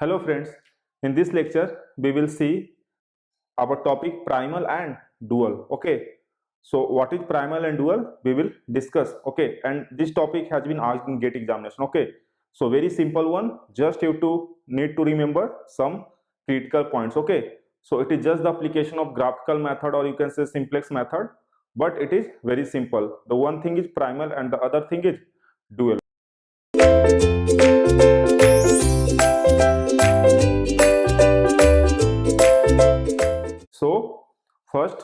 Hello friends, in this lecture we will see our topic primal and dual. Okay, so what is primal and dual we will discuss. Okay, and this topic has been asked in GATE examination. Okay, so very simple one, just you to need to remember some critical points. Okay, so it is just the application of graphical method or you can say simplex method, but it is very simple. The one thing is primal and the other thing is dual. So first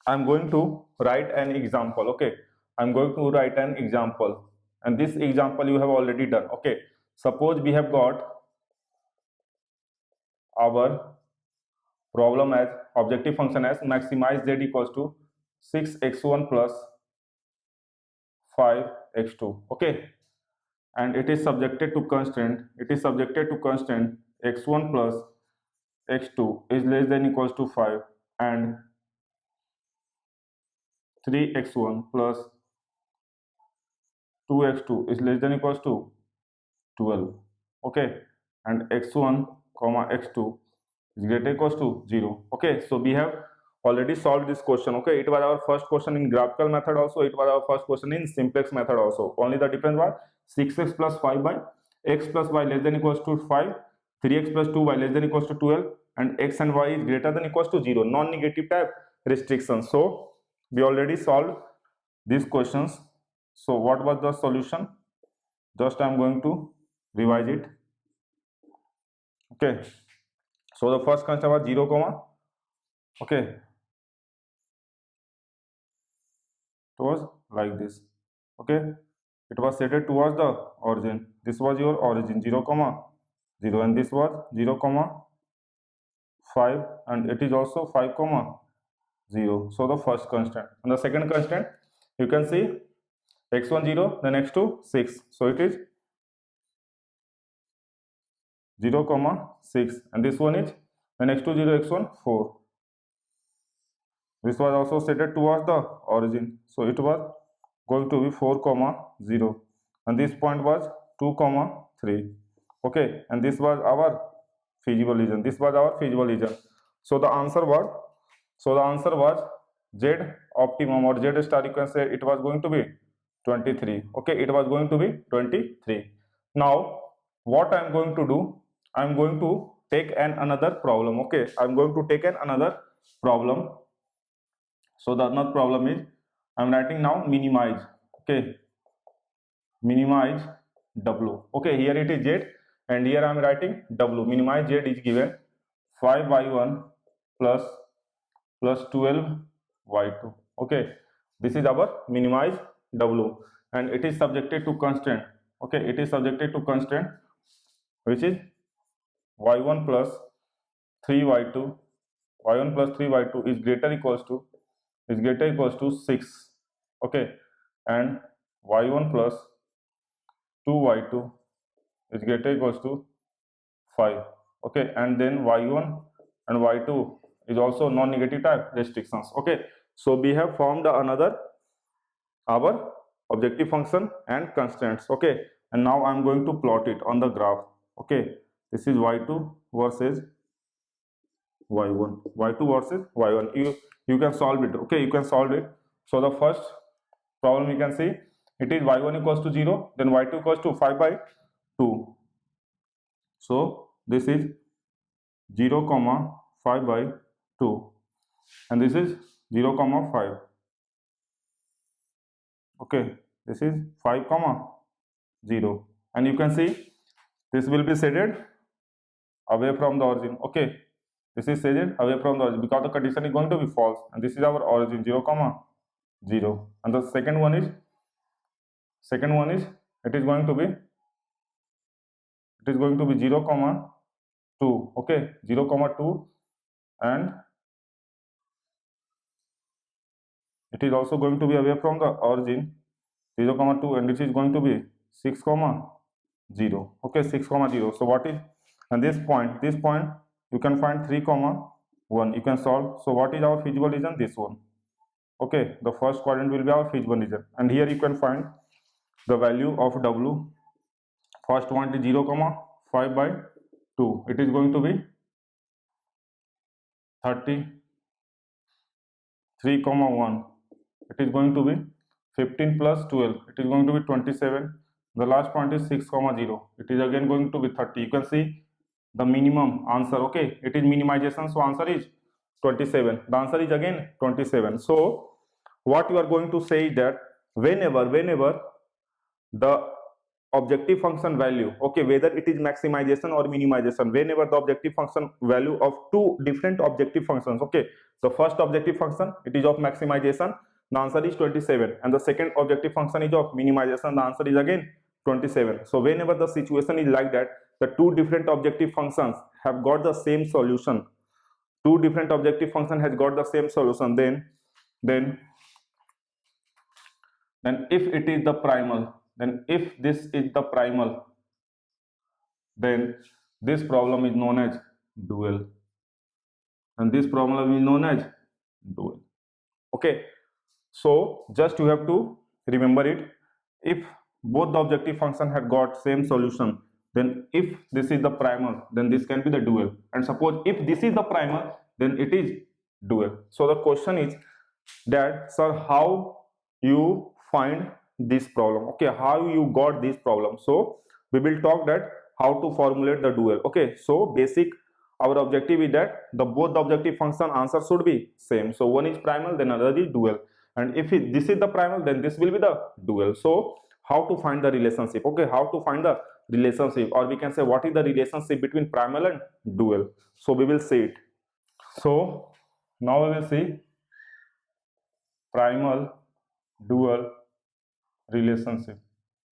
I'm going to write an example. Okay, I'm going to write an example, and this example you have already done. Okay, suppose we have got our problem as objective function as maximize z equals to 6x1 plus 5x2. Okay, and it is subjected to constraint. It is subjected to constraint x1 plus x2 is less than equals to 5 and 3x1 plus 2x2 is less than equals to 12. Okay, and x1 comma x2 is greater equals to 0. Okay, so we have already solved this question. Okay, it was our first question in graphical method also, it was our first question in simplex method also. Only the difference was 6x plus 5 by x plus y less than equals to 5, 3x plus 2y less than equals to 12, and x and y is greater than equals to 0, non-negative type restriction. So we already solved these questions. So what was the solution? Just I am going to revise it. Okay, so the first concept was 0 comma. Okay, it was like this. Okay, it was set towards the origin. This was your origin 0 comma 0, and this was 0 comma 5, and it is also 5 comma 0. So the first constant, and the second constant you can see x1 0, then x2 6, so it is 0 comma 6, and this one is then x2 0 x1 4. This was also set towards the origin, so it was going to be 4 comma 0, and this point was 2 comma 3. Okay, and this was our feasible region. This was our feasible region. So the answer was z optimum or z star, you can say it was going to be 23. Okay, it was going to be 23. Now what I am going to do, I am going to take another problem. Okay, I am going to take another problem. So the another problem is I am writing now minimize. Okay, minimize w. Okay, here it is z, and here I am writing w. Minimize z is given 5y1 plus 12y2. Okay, this is our minimize w, and it is subjected to constraint. Okay, it is subjected to constraint which is y1 plus 3y2. y1 plus 3y2 is greater equals to 6. Okay, and y1 plus 2y2 is greater equals to 5. Okay, and then y1 and y2 is also non-negative type restrictions. Okay, so we have formed another our objective function and constraints. Okay, and now I'm going to plot it on the graph. Okay, this is y2 versus y1, y2 versus y1. You can solve it. Okay, you can solve it. So the first problem you can see, it is y1 equals to 0, then y2 equals to 5 by 2. So this is 0 comma 5 by 2, and this is 0 comma 5. Okay, this is 5 comma 0, and you can see this will be shaded away from the origin. Okay, this is shaded away from the origin because the condition is going to be false, and this is our origin 0 comma 0, and the second one is it is going to be 0 comma 2. Okay, 0 comma 2, and it is also going to be away from the origin 0 comma 2, and this is going to be 6 comma 0. Okay, 6 comma 0. So what is, and this point you can find 3 comma 1, you can solve. So what is our feasible region? This one. Okay, the first quadrant will be our feasible region, and here you can find the value of w. First one is 0 comma 5 by 2, it is going to be 33, 1, it is going to be 15 plus 12, it is going to be 27. The last point is 6, 0, it is again going to be 30. You can see the minimum answer. Okay, it is minimization, so answer is 27. The answer is again 27. So what you are going to say is that whenever the objective function value, okay, whether it is maximization or minimization, whenever the objective function value of two different objective functions, okay, the first objective function, it is of maximization, the answer is 27, and the second objective function is of minimization, the answer is again 27. So whenever the situation is like that, the two different objective functions have got the same solution, two different objective function has got the same solution, then if it is the primal, then if this is the primal, then this problem is known as dual, and this problem is known as dual. Okay, so just you have to remember it. If both the objective function had got same solution, then if this is the primal, then this can be the dual, and suppose if this is the primal, then it is dual. So the question is that, sir, how you find this problem? Okay, how you got this problem? So we will talk that how to formulate the dual. Okay, so basic our objective is that both the objective function answer should be same. So one is primal, then another is dual, and if this is the primal, then this will be the dual. So how to find the relationship? Okay, how to find the relationship, or we can say what is the relationship between primal and dual? So we will see it. So now we will see primal dual relationship.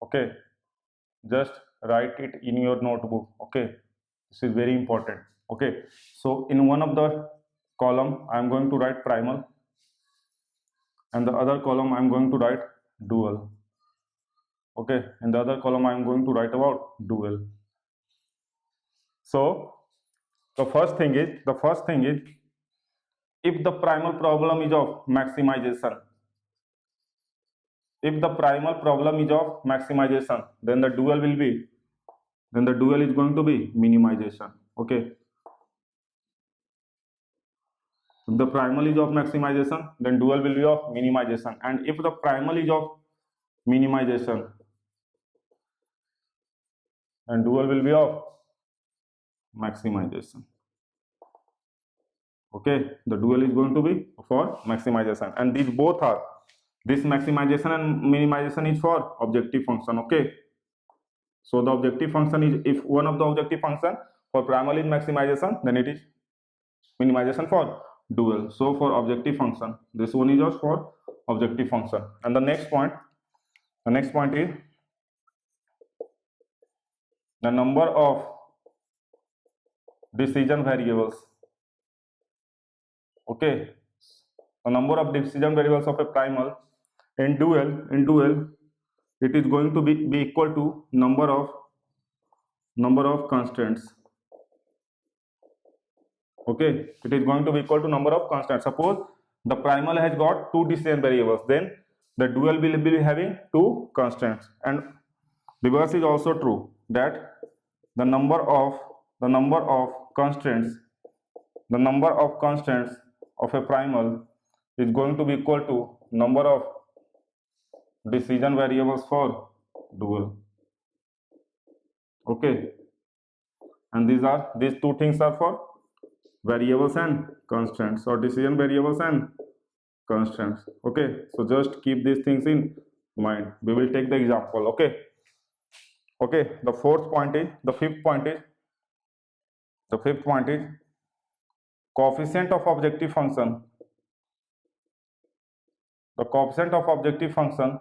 Okay, just write it in your notebook. Okay, this is very important. Okay, so in one of the column I am going to write primal, and the other column I am going to write dual. Okay, in the other column I am going to write about dual. So the first thing is if the primal problem is of maximization, if the primal problem is of maximization, then the dual will be, then the dual is going to be minimization. Okay, if the primal is of maximization, then dual will be of minimization, and if the primal is of minimization, and dual will be of maximization. Okay, the dual is going to be for maximization, and these both are, this maximization and minimization is for objective function. Okay, so the objective function is, if one of the objective function for primal is maximization, then it is minimization for dual. So for objective function, this one is just for objective function. And the next point is the number of decision variables. Okay, the number of decision variables of a primal in dual, it is going to be equal to number of constants. Okay, it is going to be equal to number of constants. Suppose the primal has got two decision variables, then the dual will be having two constants. And reverse is also true, that the number of constants of a primal is going to be equal to number of decision variables for dual. Okay, and these two things are for variables and constants, or decision variables and constants. Okay, so just keep these things in mind. We will take the example. Okay, the fifth point is coefficient of objective function. The coefficient of objective function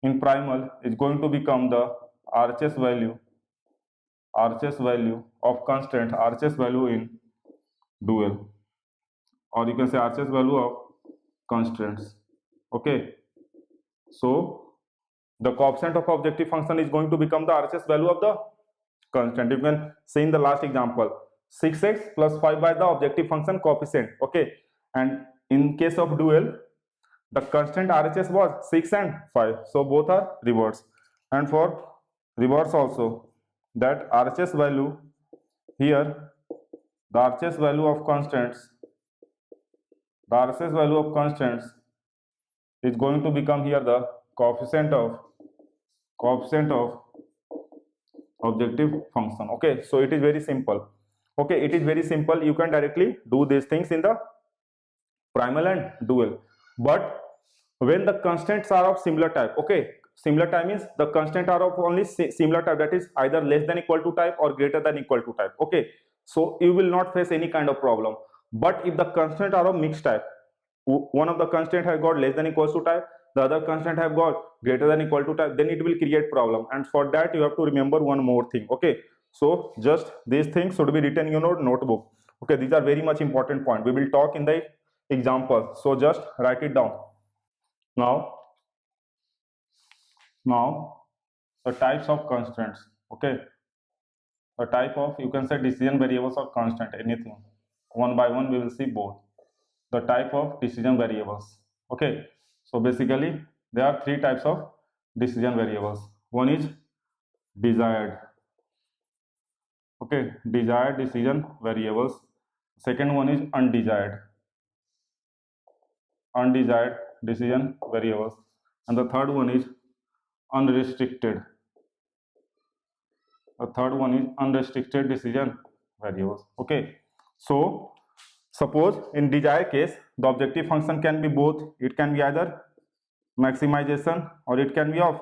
in primal is going to become the RHS value of constant, RHS value in dual, or you can say RHS value of constants. Okay, so the coefficient of objective function is going to become the RHS value of the constant. You can see in the last example, 6x plus 5 by the objective function coefficient. Okay, and in case of dual, the constant RHS was 6 and 5, so both are reverse. And for reverse also, that RHS value here the RHS value of constants, the RHS value of constants is going to become here the coefficient of objective function. Okay, so it is very simple. Okay, it is very simple. You can directly do these things in the primal and dual. But when the constants are of similar type, okay, similar type means the constant are of only similar type, that is either less than equal to type or greater than equal to type. Okay, so you will not face any kind of problem. But if the constant are of mixed type, one of the constant has got less than equals to type, the other constant have got greater than equal to type, then it will create problem. And for that you have to remember one more thing. Okay, so just these things should be written in your notebook. Okay, these are very much important point. We will talk in the example, so just write it down. Now the types of constants. Okay, the type of, you can say, decision variables or constant, anything. One by one we will see both the type of decision variables. Okay, so basically there are three types of decision variables. One is desired. Okay, desired decision variables. Second one is undesired decision variables, and the third one is unrestricted. The third one is unrestricted decision variables. Okay, so suppose in desired case the objective function can be both. It can be either maximization or it can be of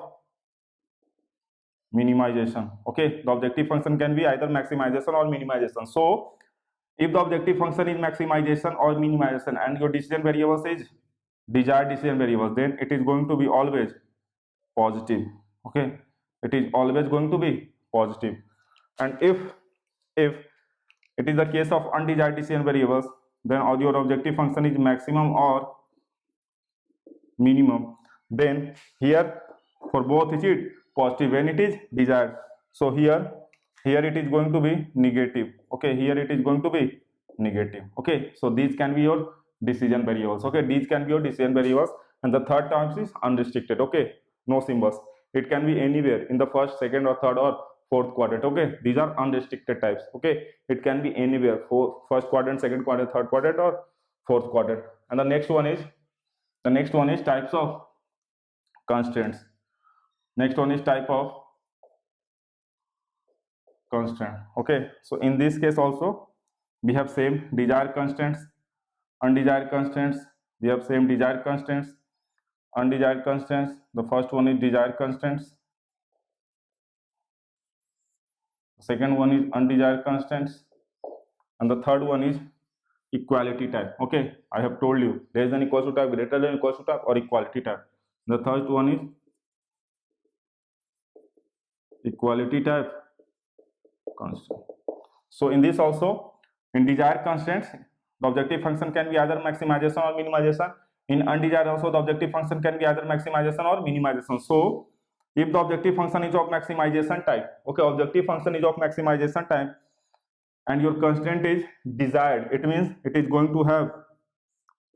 minimization. Okay, the objective function can be either maximization or minimization. So if the objective function is maximization or minimization and your decision variables is desired decision variables, then it is going to be always positive. Okay, it is always going to be positive. And if it is the case of undesired decision variables, then your objective function is maximum or minimum, then here for both is it positive when it is desired. So here it is going to be negative. Okay, here it is going to be negative. Okay, so these can be your decision variables. Okay, these can be your decision variables. And the third term is unrestricted. Okay, no symbols. It can be anywhere in the first, second or third or fourth quadrant. Okay, these are unrestricted types. Okay, it can be anywhere, for first quadrant, second quadrant, third quadrant or fourth quadrant. And the next one is types of constants. Next one is type of constant. Okay, so in this case also we have same desired constants, undesired constants. We have same desired constants, undesired constants. The first one is desired constants, the second one is undesired constants, and the third one is equality type. Okay, I have told you less than equals to type, greater than equals to type or equality type. The third one is equality type constant. So in this also, in desired constants the objective function can be either maximization or minimization. In undesired also the objective function can be either maximization or minimization. So if the objective function is of maximization type, okay, objective function is of maximization type and your constant is desired, it means it is going to have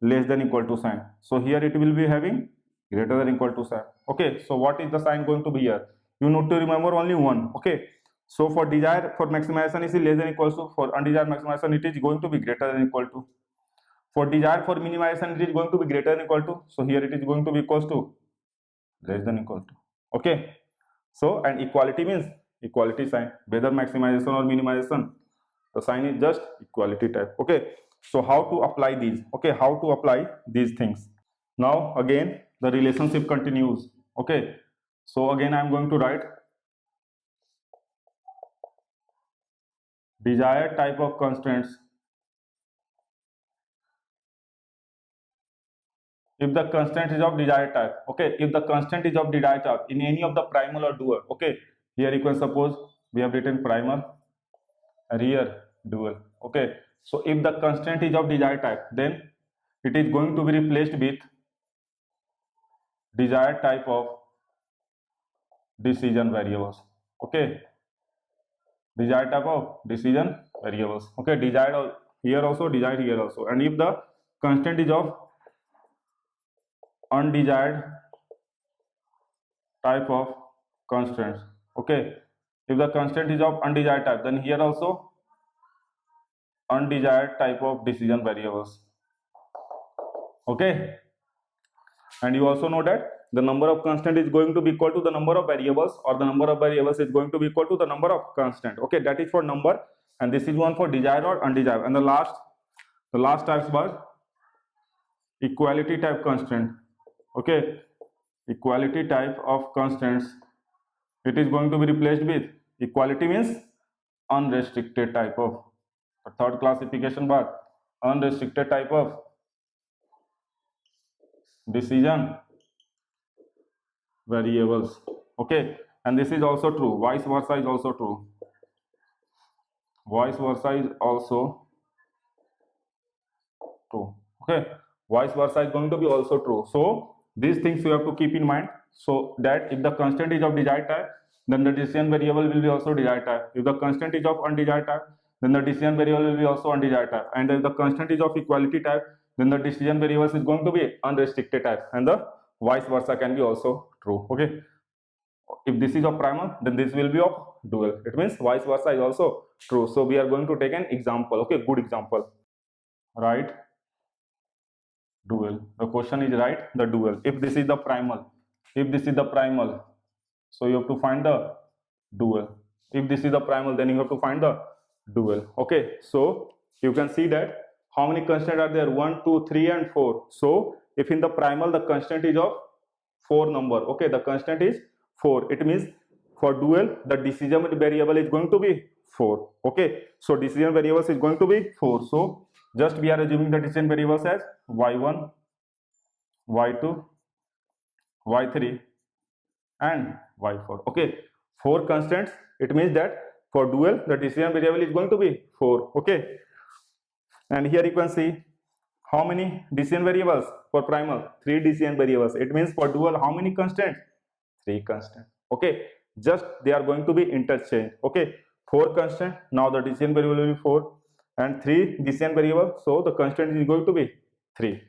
less than equal to sign. So here it will be having greater than equal to sign. Okay, so what is the sign going to be here? You need to remember only one. Okay, so for desired, for maximization is less than equals to, for undesired maximization it is going to be greater than equal to, for desired, for minimization it is going to be greater than equal to, so here it is going to be equals to less than equal to. Okay, so and equality means equality sign, whether maximization or minimization, the sign is just equality type. Okay, so how to apply these? Okay, how to apply these things? Now again the relationship continues. Okay, so again I am going to write desired type of constants if the constant is of desired type. Okay, if the constant is of desired type in any of the primal or dual. Okay, here you can suppose we have written primal and here dual. Okay, so if the constant is of desired type, then it is going to be replaced with desired type of decision variables. Okay, desired type of decision variables. Okay, desired here also, desired here also. And if the constant is of undesired type of constants, okay, if the constant is of undesired type, then here also undesired type of decision variables. Okay, and you also know that the number of constant is going to be equal to the number of variables, or the number of variables is going to be equal to the number of constant. Okay, that is for number, and this is one for desired or undesired. And the last types was equality type constant. Okay, equality type of constants, it is going to be replaced with equality means unrestricted type of, the third classification was unrestricted type of decision variables. Okay, and this is also true, vice versa is also true, vice versa is also true. Okay, vice versa is going to be also true. So these things you have to keep in mind, so that if the constant is of desired type, then the decision variable will be also desired type. If the constant is of undesired type, then the decision variable will be also undesired type. And if the constant is of equality type, then the decision variable is going to be unrestricted type, and the vice versa can be also true. Okay, if this is of primal, then this will be of dual. It means vice versa is also true. So we are going to take an example. Okay, good example. Right, dual. The question is right the dual. If this is the primal, so you have to find the dual. If this is the primal, then you have to find the dual. Okay, so you can see that how many constants are there? 1, 2, 3 and 4. So if in the primal the constant is of 4 number, okay, the constant is 4, it means for dual the decision variable is going to be 4. Okay, so decision variables is going to be 4. So just we are assuming the decision variables as y1, y2, y3 and y4. Okay, 4 constants, it means that for dual the decision variable is going to be 4. Okay, and here you can see how many decision variables for primal? 3 decision variables. It means for dual how many constants? 3 constants. Okay, just they are going to be interchanged. Okay, 4 constant, now the decision variable will be 4, and 3 decision variable, so the constant is going to be 3.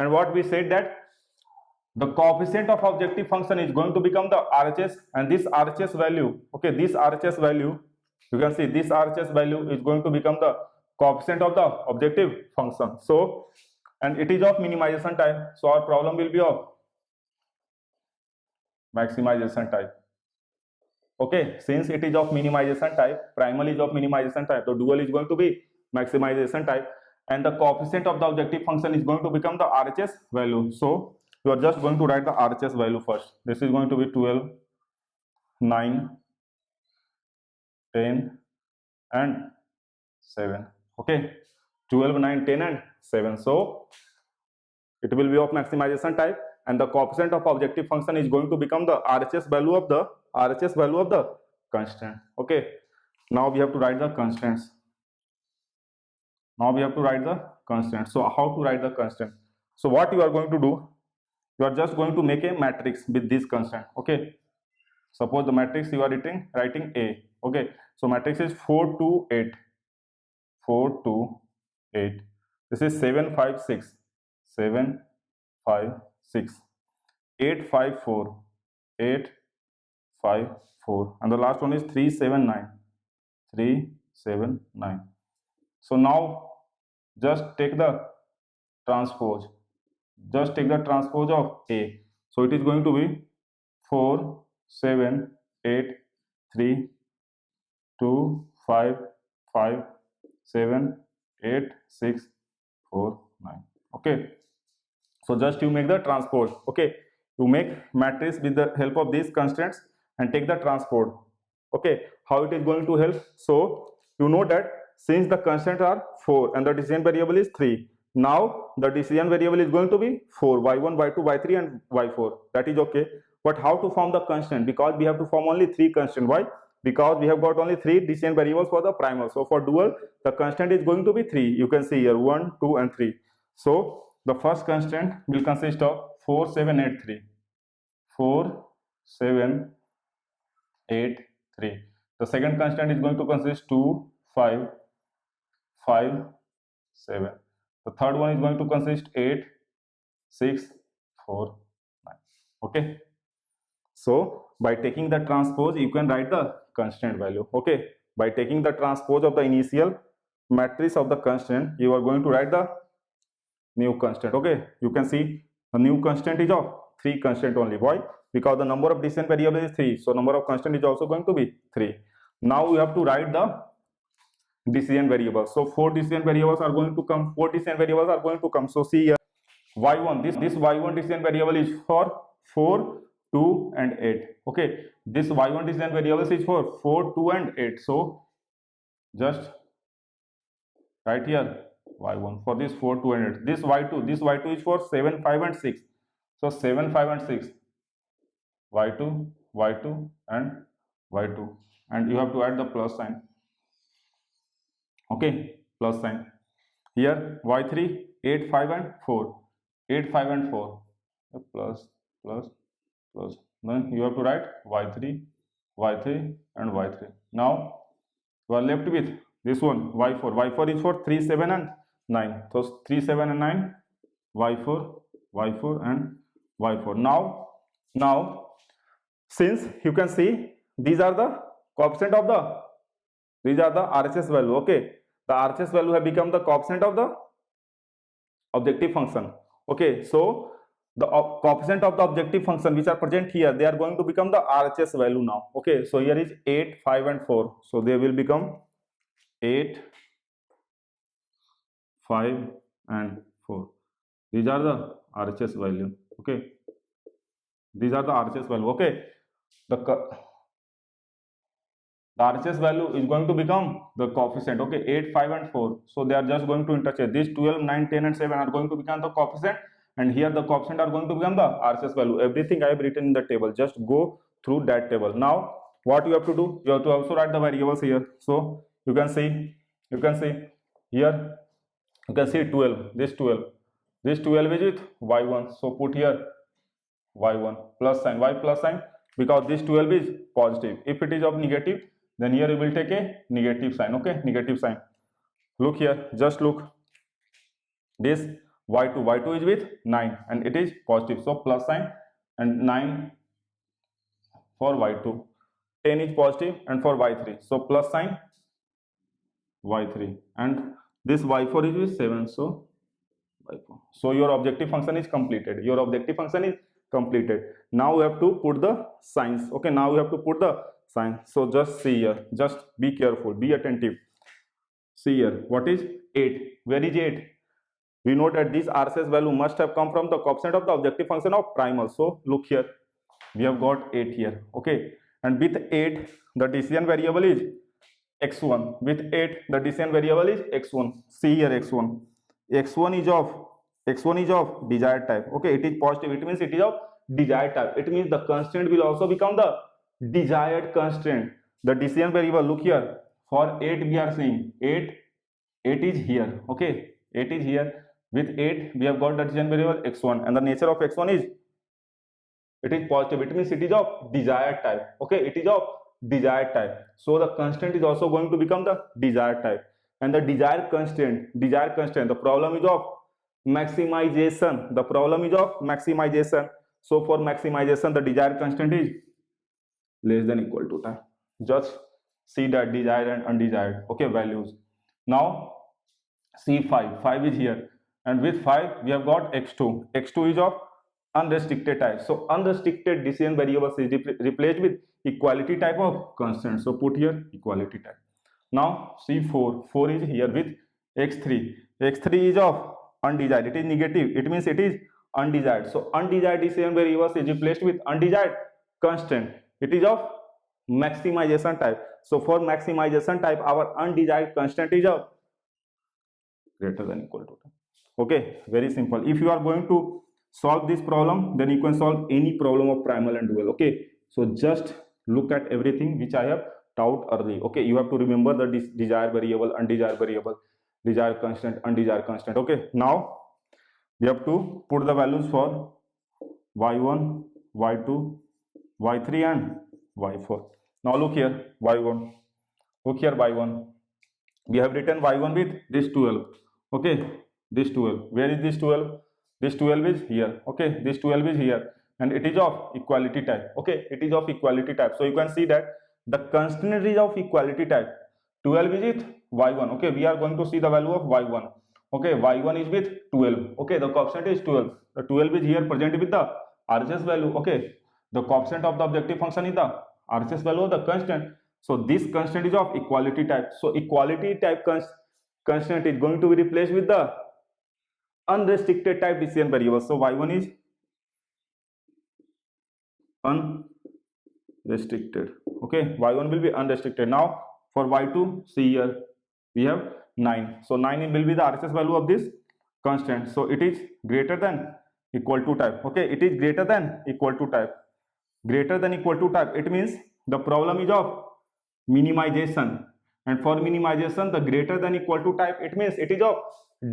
And what we said that the coefficient of objective function is going to become the RHS, and this RHS value, okay, this RHS value, you can see this RHS value is going to become the coefficient of the objective function. So, and it is of minimization type, so our problem will be of maximization type. Okay, since it is of minimization type, primal is of minimization type, so dual is going to be maximization type, and the coefficient of the objective function is going to become the RHS value. So you are just going to write the RHS value first. This is going to be 12, 9, 10 and 7. Okay, 12, 9, 10 and 7. So it will be of maximization type, and the coefficient of objective function is going to become the RHS value of the constant. Okay, now we have to write the constants. So how to write the constant? So what you are going to do, you are just going to make a matrix with this constant. Okay, suppose the matrix you are writing A. Okay, so matrix is 4, 2, 8, 4, 2, 8. This is 7, 5, 6, 7, 5, 6, 8, 5, 4, 8, 5, 4, and the last one is 3, 7, 9, 3, 7, 9. So now just take the transpose. Just take the transpose of A. So it is going to be 4, 7, 8, 3, 2, 5, 5, 7, 8, 6, 4, 9. Okay. So just you make the transpose. Okay. You make matrix with the help of these constants and take the transpose. Okay. How it is going to help? So you know that since the constants are 4 and the decision variable is 3, now the decision variable is going to be 4, y1, y2, y3 and y4. That is okay. But how to form the constant? Because we have to form only 3 constants. Why? Because we have got only 3 decision variables for the primal. So for dual, the constant is going to be 3. You can see here 1, 2 and 3. So the first constant will consist of 4, 7, 8, 3. 4, 7, 8, 3. The second constant is going to consist 2, 5, 5, 7. The third one is going to consist 8, 6, 4, 9. Okay. So by taking the transpose, you can write the constant value. Okay. By taking the transpose of the initial matrix of the constant, you are going to write the new constant. Okay, you can see the new constant is of 3 constant only. Why? Because the number of decision variable is 3, so number of constant is also going to be 3. Now we have to write the decision variables. So 4 decision variables are going to come. 4 decision variables are going to come. So see here, y1. This y1 decision variable is for 4, 2, and 8. Okay, this y1 decision variable is for 4, 2, and 8. So just write here y1 for this 4, 2, and 8. This y2 is for 7, 5, and 6. So 7, 5, and 6. y2, y2, and y2, and you have to add the plus sign. Okay, plus sign. Here y3, 8, 5, and 4. 8, 5, and 4. Plus, plus, plus. Then you have to write y3, y3, and y3. Now you are left with this one y4. Y4 is for 3, 7, and 9. So 3, 7, and 9. y4, y4, and y4. Now since you can see these are the coefficient of the, these are the RHS value. Okay, the RHS value have become the coefficient of the objective function. Okay, so the coefficient of the objective function which are present here, they are going to become the RHS value now. Okay, so here is 8, 5, and 4. So they will become 8, 5, and 4. These are the RHS value. Okay, these are the RHS value. Okay, the RHS value is going to become the coefficient. Okay, 8, 5, and 4. So they are just going to interchange. These 12, 9, 10, and 7 are going to become the coefficient, and here the coefficient are going to become the RHS value. Everything I have written in the table. Just go through that table. Now what you have to do? You have to also write the variables here. So you can see here. You can see 12. This 12 is with y1. So put here y1 plus sign. Why plus sign? Because this 12 is positive. If it is of negative, then here you will take a negative sign. Okay, negative sign. Look here, just look. This y2 is with 9 and it is positive. So plus sign, and 9 for y2. 10 is positive, and for y3. So plus sign y3, and this y4 is with 7. So y4. So your objective function is completed. Now we have to put the signs. Okay, now we have to put the sign. So just see here, just be careful, be attentive. See here, what is 8? Where is 8? We know that this RHS value must have come from the coefficient of the objective function of primal. So look here, we have got 8 here. Okay, and with 8 the decision variable is x1. With 8 the decision variable is x1. See here, x1 is of desired type. Okay, it is positive, it means it is of desired type. It means the constant will also become the desired constant. The decision variable, look here, for 8 we are saying 8 is here. Okay, 8 is here. With 8 we have got the decision variable x1, and the nature of x1 is it is positive. It means it is of desired type. Okay, it is of desired type. So the constant is also going to become the desired type. And the desired constant, the problem is of maximization. So for maximization, the desired constant is less than equal to type. Just see that desired and undesired, okay, values. Now see 5 is here, and with 5 we have got x2 is of unrestricted type. So unrestricted decision variables is replaced with equality type of constant. So put here equality type. Now see 4 is here with x3 is of undesired. It is negative, it means it is undesired. So undesired decision variables is replaced with undesired constant. It is of maximization type. So for maximization type, our undesired constant is of greater than equal to 10. Okay, very simple. If you are going to solve this problem, then you can solve any problem of primal and dual. Okay, so just look at everything which I have taught early. Okay, you have to remember the desired variable, undesired variable, desired constant, undesired constant. Okay, now we have to put the values for y1, y2, y3, and y4. Now look here, y1. Look here, y1. We have written y1 with this 12. Okay, this 12. Where is this 12? This 12 is here. Okay, this 12 is here, and it is of equality type. Okay, it is of equality type. So you can see that the constant is of equality type. 12 is with y1. Okay, we are going to see the value of y1. Okay, y1 is with 12. Okay, the coefficient is 12. The 12 is here present with the RHS value. Okay, the coefficient of the objective function is the RHS value of the constant. So this constant is of equality type. So equality type constant is going to be replaced with the unrestricted type decision variable. So y1 is unrestricted. Okay, y1 will be unrestricted. Now for y2, see here we have 9. So 9 will be the RHS value of this constant. So it is greater than equal to type. Okay, it is greater than equal to type. Greater than equal to type, it means the problem is of minimization, and for minimization the greater than equal to type, it means it is of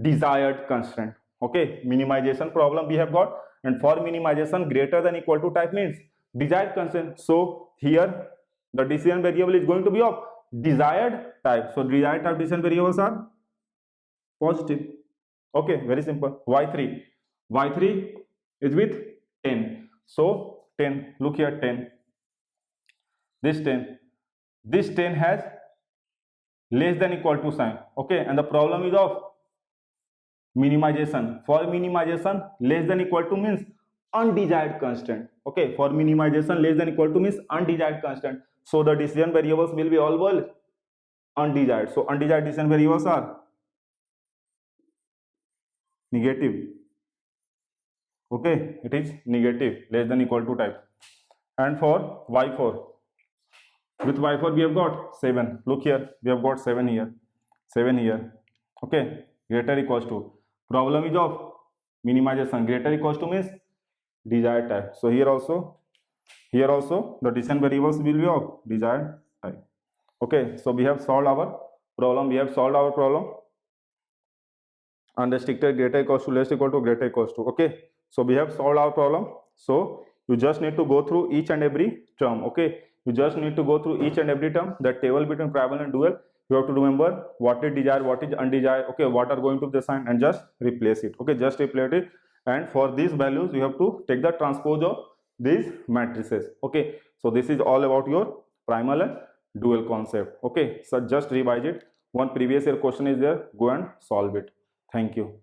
desired constraint. Okay, minimization problem we have got, and for minimization greater than equal to type means desired constraint. So here the decision variable is going to be of desired type. So desired type decision variables are positive. Okay, very simple. y3 is with 10. So 10, look here, 10, this 10 has less than equal to sign. Okay, and the problem is of minimization. For minimization less than equal to means undesired constant. Okay, for minimization less than equal to means undesired constant. So the decision variables will be always undesired. So undesired decision variables are negative. Okay, it is negative, less than equal to type. And for y4, with y4 we have got 7. Look here, we have got 7 here, 7 here. Okay, greater equals to, problem is of minimization, greater equals to means desired type. So here also the decision variables will be of desired type. Okay, so we have solved our problem, unrestricted, greater equals to, less equal to, greater equals to. Okay, so we have solved our problem. So you just need to go through each and every term. Okay, you just need to go through each and every term, the table between primal and dual. You have to remember what is desired, what is undesired. Okay, what are going to be the sign, and just replace it. Okay, just replace it, and for these values you have to take the transpose of these matrices. Okay, so this is all about your primal and dual concept. Okay, so just revise it. One previous year question is there, go and solve it. Thank you.